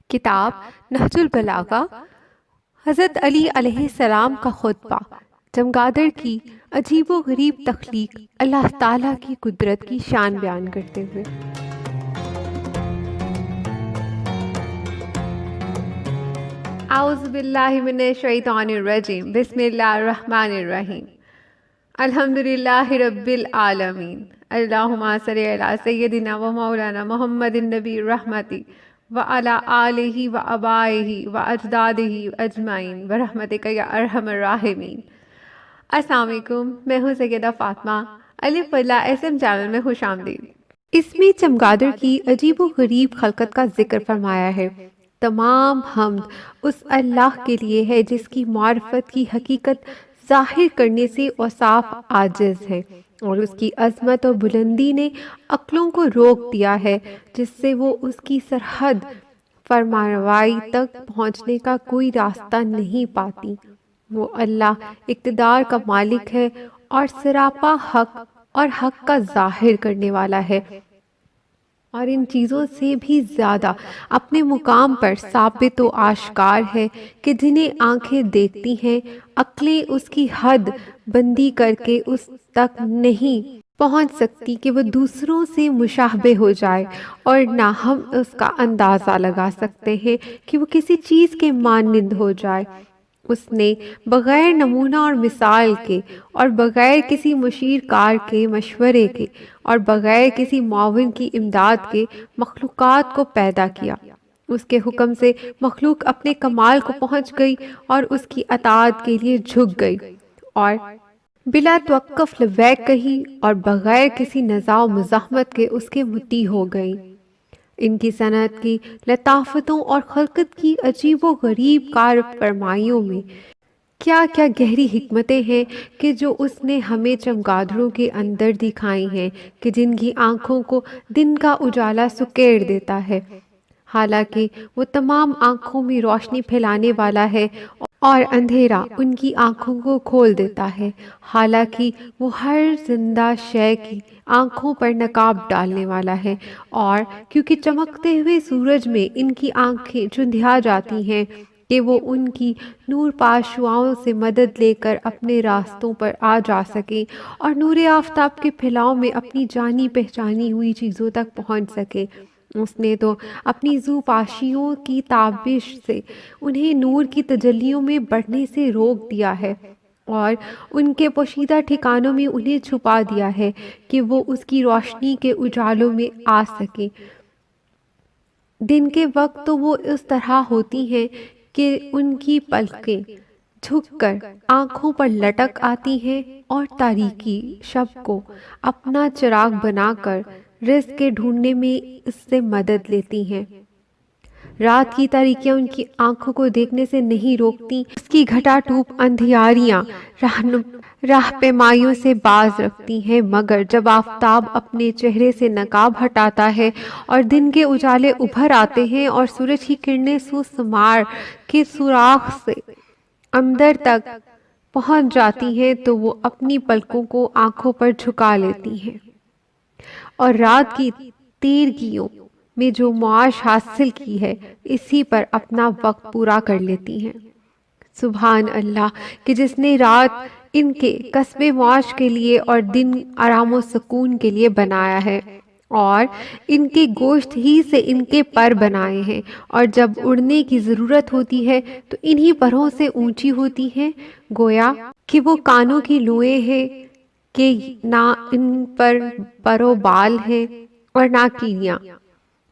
کتاب نہج البلاغہ، حضرت علی علیہ السلام کا خطبہ، چمگادڑ کی عجیب و غریب تخلیق اللہ تعالیٰ کی قدرت کی شان بیان کرتے ہوئے۔ اعوذ باللہ من الشیطان الرجیم، بسم اللہ الرحمن الرحیم، الحمدللہ رب العالمین، اللہم صلی علی سیدنا و مولانا محمد النبی الرحمتی وعلی آلہ و آبائہ و اجدادہ اجمعین برحمتک یا ارحم الراحمین۔ السلام علیکم، میں ہوں سیدہ فاطمہ، الف اللہ اسم چینل میں خوش آمدید۔ اس میں چمگادڑ کی عجیب و غریب خلقت کا ذکر فرمایا ہے۔ تمام حمد اس اللہ کے لیے ہے جس کی معرفت کی حقیقت ظاہر کرنے سے اوصاف عاجز ہے، اور اس کی عظمت اور بلندی نے عقلوں کو روک دیا ہے، جس سے وہ اس کی سرحد فرمانروائی تک پہنچنے کا کوئی راستہ نہیں پاتی۔ وہ اللہ اقتدار کا مالک ہے اور سراپا حق اور حق کا ظاہر کرنے والا ہے، اور ان چیزوں سے بھی زیادہ اپنے مقام پر ثابت و آشکار ہے کہ جنہیں آنکھیں دیکھتی ہیں، عقلیں اس کی حد بندی کر کے اس تک نہیں پہنچ سکتی کہ وہ دوسروں سے مشابہ ہو جائے، اور نہ ہم اس کا اندازہ لگا سکتے ہیں کہ وہ کسی چیز کے مانند ہو جائے۔ اس نے بغیر نمونہ اور مثال کے، اور بغیر کسی مشیر کار کے مشورے کے، اور بغیر کسی معاون کی امداد کے مخلوقات کو پیدا کیا۔ اس کے حکم سے مخلوق اپنے کمال کو پہنچ گئی اور اس کی اطاعت کے لیے جھک گئی، اور بلا توقف لبیک کہی، اور بغیر کسی نزاع و مزاحمت کے اس کے مطیع ہو گئی۔ ان کی صنعت کی لطافتوں اور خلقت کی عجیب و غریب کار فرمائیوں میں کیا کیا گہری حکمتیں ہیں کہ جو اس نے ہمیں چمگادڑوں کے اندر دکھائی ہیں، کہ جن کی آنکھوں کو دن کا اجالا سکیڑ دیتا ہے، حالانکہ وہ تمام آنکھوں میں روشنی پھیلانے والا ہے، اور اندھیرا ان کی آنکھوں کو کھول دیتا ہے، حالانکہ وہ ہر زندہ شے کی آنکھوں پر نقاب ڈالنے والا ہے، اور کیونکہ چمکتے ہوئے سورج میں ان کی آنکھیں چندھیا جاتی ہیں کہ وہ ان کی نور پاش شعاؤں سے مدد لے کر اپنے راستوں پر آ جا سکیں، اور نور آفتاب کے پھیلاؤ میں اپنی جانی پہچانی ہوئی چیزوں تک پہنچ سکے۔ اس نے تو اپنی ذو پاشیوں کی تابش سے انہیں نور کی تجلیوں میں بڑھنے سے روک دیا ہے، اور ان کے پوشیدہ ٹھکانوں میں انہیں چھپا دیا ہے کہ وہ اس کی روشنی کے اجالوں میں آ سکیں۔ دن کے وقت تو وہ اس طرح ہوتی ہیں کہ ان کی پلکیں جھک کر آنکھوں پر لٹک آتی ہیں، اور تاریکی شب کو اپنا چراغ بنا کر رزق کے ڈھونڈنے میں اس سے مدد لیتی ہیں۔ رات کی تاریکیاں ان کی آنکھوں کو دیکھنے سے نہیں روکتی، اس کی گھٹا ٹوپ اندھیاریاں راہ پیمائیوں سے باز رکھتی ہیں، مگر جب آفتاب اپنے چہرے سے نقاب ہٹاتا ہے اور دن کے اجالے ابھر آتے ہیں، اور سورج کی کرنیں سوسمار کے سوراخ سے اندر تک پہنچ جاتی ہیں، تو وہ اپنی پلکوں کو آنکھوں پر جھکا لیتی ہیں، اور رات کی تیرگیوں میں جو معاش حاصل کی ہے، اسی پر اپنا وقت پورا کر لیتی ہیں۔ سبحان اللہ کہ جس نے رات ان کے کسب معاش کے لیے اور دن آرام و سکون کے لیے بنایا ہے، اور ان کے گوشت ہی سے ان کے پر بنائے ہیں، اور جب اڑنے کی ضرورت ہوتی ہے تو انہی پروں سے اونچی ہوتی ہیں، گویا کہ وہ کانوں کی لوئیں ہیں کہ نہ ان پر پر و بال ہیں اور نہ کیلیاں،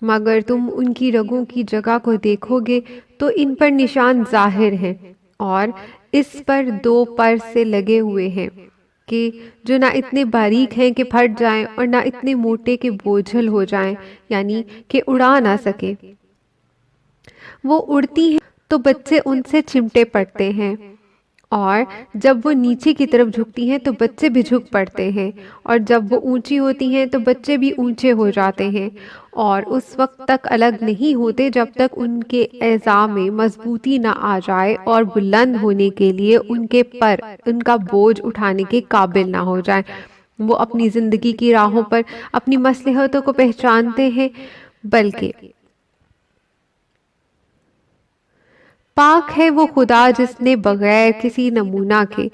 مگر تم ان کی رگوں کی جگہ کو دیکھو گے تو ان پر نشان ظاہر ہیں، اور اس پر دو پر سے لگے ہوئے ہیں کہ جو نہ اتنے باریک ہیں کہ پھٹ جائیں، اور نہ اتنے موٹے کہ بوجھل ہو جائیں، یعنی کہ اڑا نہ سکے۔ وہ اڑتی ہیں تو بچے ان سے چمٹے پڑتے ہیں، اور جب وہ نیچے کی طرف جھکتی ہیں تو بچے بھی جھک پڑتے ہیں، اور جب وہ اونچی ہوتی ہیں تو بچے بھی اونچے ہو جاتے ہیں، اور اس وقت تک الگ نہیں ہوتے جب تک ان کے اعضاء میں مضبوطی نہ آ جائے، اور بلند ہونے کے لیے ان کے پر ان کا بوجھ اٹھانے کے قابل نہ ہو جائیں۔ وہ اپنی زندگی کی راہوں پر اپنی مصلحتوں کو پہچانتے ہیں، بلکہ پاک ہے وہ خدا جس نے بغیر کسی نمونہ کے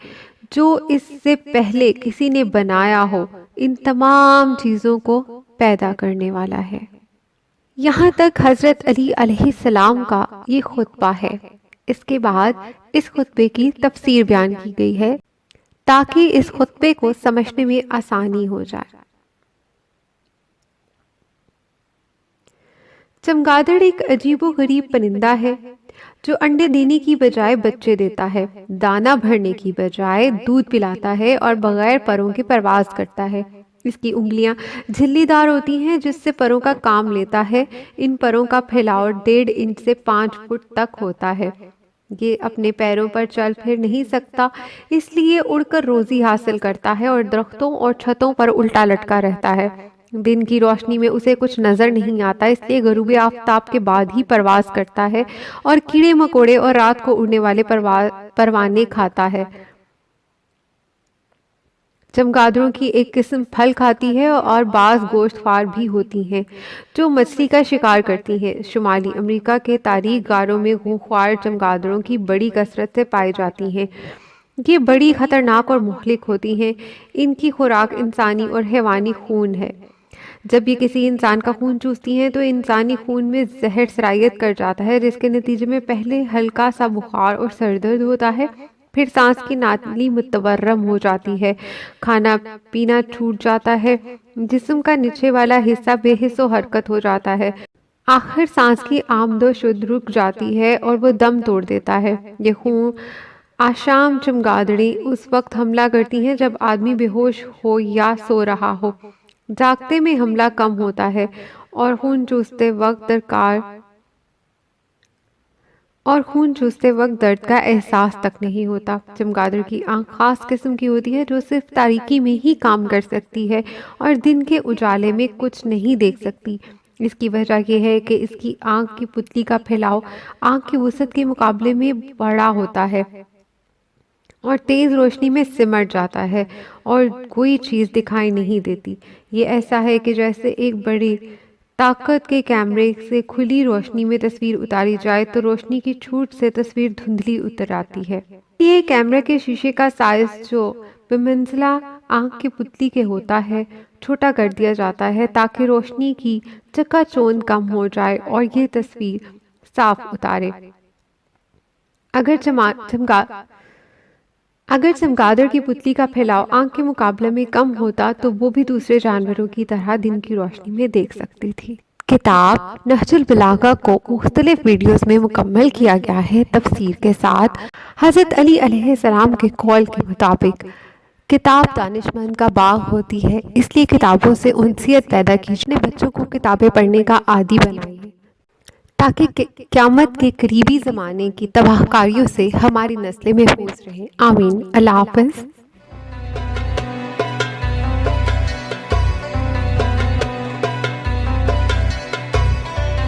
جو اس سے پہلے کسی نے بنایا ہو ان تمام چیزوں کو پیدا کرنے والا ہے۔ یہاں تک حضرت علی علیہ السلام کا یہ خطبہ ہے۔ اس کے بعد اس خطبے کی تفسیر بیان کی گئی ہے تاکہ اس خطبے کو سمجھنے میں آسانی ہو جائے۔ چمگادڑ ایک عجیب و غریب پرندہ ہے جو انڈے دینے کی بجائے بچے دیتا ہے، دانہ بھرنے کی بجائے دودھ پلاتا ہے اور بغیر پروں کے پرواز کرتا ہے۔ اس کی انگلیاں جھلی دار ہوتی ہیں جس سے پروں کا کام لیتا ہے۔ ان پروں کا پھیلاؤ 1.5 انچ سے 5 فٹ تک ہوتا ہے۔ یہ اپنے پیروں پر چل پھر نہیں سکتا، اس لیے اڑ کر روزی حاصل کرتا ہے اور درختوں اور چھتوں پر الٹا لٹکا رہتا ہے۔ دن کی روشنی میں اسے کچھ نظر نہیں آتا، اس لیے غروب آفتاب کے بعد ہی پرواز کرتا ہے اور کیڑے مکوڑے اور رات کو اڑنے والے پروانے کھاتا ہے۔ چمگادڑوں کی ایک قسم پھل کھاتی ہے اور بعض گوشت خوار بھی ہوتی ہیں جو مچھلی کا شکار کرتی ہیں۔ شمالی امریکہ کے تاریک غاروں میں خونخوار چمگادڑوں کی بڑی کثرت سے پائی جاتی ہیں۔ یہ بڑی خطرناک اور مہلک ہوتی ہیں۔ ان کی خوراک انسانی اور حیوانی خون ہے۔ جب یہ کسی انسان کا خون چوستی ہیں تو انسانی خون میں زہر سرایت کر جاتا ہے، جس کے نتیجے میں پہلے ہلکا سا بخار اور سر درد ہوتا ہے، پھر سانس کی نالی متورم ہو جاتی ہے، کھانا پینا چھوٹ جاتا ہے، جسم کا نیچے والا حصہ بے حس و حرکت ہو جاتا ہے، آخر سانس کی آمد و شد رک جاتی ہے اور وہ دم توڑ دیتا ہے۔ یہ خون آشام چمگادڑیں اس وقت حملہ کرتی ہیں جب آدمی بے ہوش ہو یا سو رہا ہو۔ جاگتے میں حملہ کم ہوتا ہے اور خون چوستے وقت درد کا احساس تک نہیں ہوتا۔ چمگادڑ کی آنکھ خاص قسم کی ہوتی ہے جو صرف تاریکی میں ہی کام کر سکتی ہے اور دن کے اجالے میں کچھ نہیں دیکھ سکتی۔ اس کی وجہ یہ ہے کہ اس کی آنکھ کی پتلی کا پھیلاؤ آنکھ کی وسعت کے مقابلے میں بڑا ہوتا ہے اور تیز روشنی میں سمٹ جاتا ہے اور کوئی چیز دکھائی نہیں دیتی۔ یہ ایسا ہے کہ جیسے ایک بڑی طاقت کے کیمرے سے کھلی روشنی میں تصویر اتاری جائے تو روشنی کی چھوٹ سے تصویر دھندلی اتر آتی ہے۔ یہ کیمرے کے شیشے کا سائز جو بمنزلہ آنکھ کی پتلی کے ہوتا ہے چھوٹا کر دیا جاتا ہے تاکہ روشنی کی چکا چوند کم ہو جائے اور یہ تصویر صاف اتارے۔ اگر چمگادڑ کی پتلی کا پھیلاؤ آنکھ کے مقابلے میں کم ہوتا تو وہ بھی دوسرے جانوروں کی طرح دن کی روشنی میں دیکھ سکتی تھی۔ کتاب نہج البلاغہ کو مختلف ویڈیوز میں مکمل کیا گیا ہے تفسیر کے ساتھ۔ حضرت علی علیہ السلام کے قول کے مطابق کتاب دانشمند کا باغ ہوتی ہے، اس لیے کتابوں سے انسیت پیدا کیجیے، بچوں کو کتابیں پڑھنے کا عادی بنائیے تاکہ قیامت کے قریبی زمانے کی تباہ کاریوں سے ہماری نسلیں محفوظ رہیں۔ آمین۔ اللہ حافظ۔